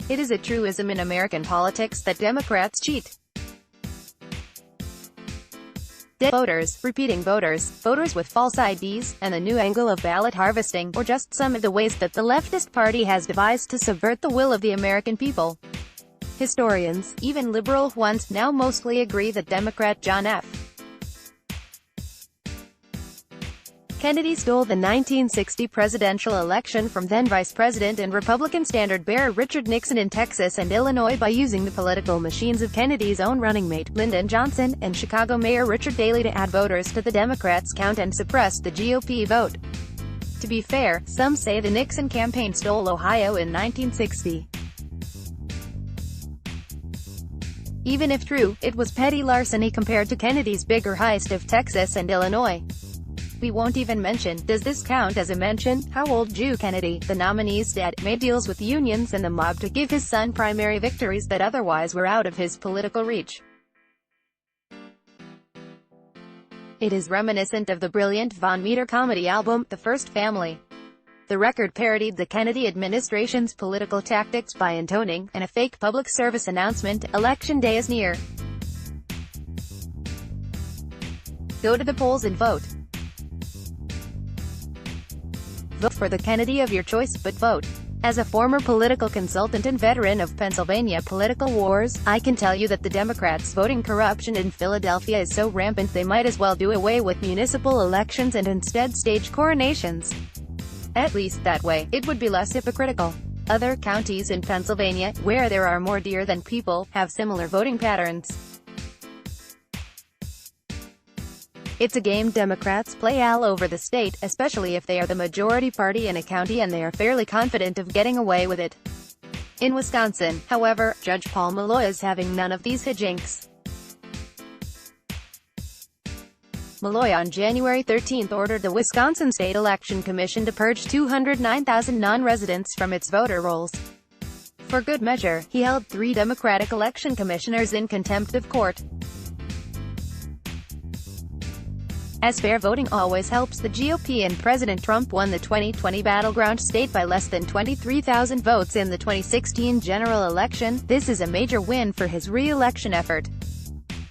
It is a truism in American politics that Democrats cheat. Dead voters, repeating voters, voters with false IDs, and the new angle of ballot harvesting, or just some of the ways that the leftist party has devised to subvert the will of the American people. Historians, even liberal ones, now mostly agree that Democrat John F. Kennedy stole the 1960 presidential election from then Vice President and Republican standard-bearer Richard Nixon in Texas and Illinois by using the political machines of Kennedy's own running mate, Lyndon Johnson, and Chicago Mayor Richard Daley to add voters to the Democrats' count and suppress the GOP vote. To be fair, some say the Nixon campaign stole Ohio in 1960. Even if true, it was petty larceny compared to Kennedy's bigger heist of Texas and Illinois. We won't even mention, does this count as a mention, how old Jew Kennedy, the nominee's dad, made deals with unions and the mob to give his son primary victories that otherwise were out of his political reach. It is reminiscent of the brilliant Von Meter comedy album, The First Family. The record parodied the Kennedy administration's political tactics by intoning, in a fake public service announcement, "Election day is near. Go to the polls and vote. Vote for the Kennedy of your choice, but vote." As a former political consultant and veteran of Pennsylvania political wars, I can tell you that the Democrats' voting corruption in Philadelphia is so rampant they might as well do away with municipal elections and instead stage coronations. At least that way, it would be less hypocritical. Other counties in Pennsylvania, where there are more deer than people, have similar voting patterns. It's a game Democrats play all over the state, especially if they are the majority party in a county and they are fairly confident of getting away with it. In Wisconsin, however, Judge Paul Malloy is having none of these hijinks. Malloy on January 13 ordered the Wisconsin State Election Commission to purge 209,000 non-residents from its voter rolls. For good measure, he held 3 Democratic election commissioners in contempt of court. As fair voting always helps the GOP, and President Trump won the 2020 battleground state by less than 23,000 votes in the 2016 general election, this is a major win for his re-election effort.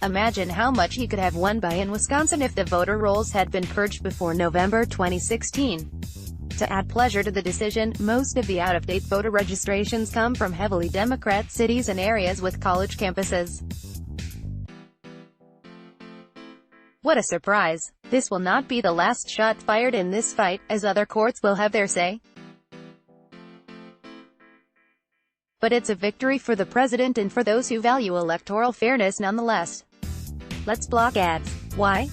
Imagine how much he could have won by in Wisconsin if the voter rolls had been purged before November 2016. To add pleasure to the decision, most of the out-of-date voter registrations come from heavily Democrat cities and areas with college campuses. What a surprise. This will not be the last shot fired in this fight, as other courts will have their say. But it's a victory for the president and for those who value electoral fairness nonetheless. Let's block ads. Why?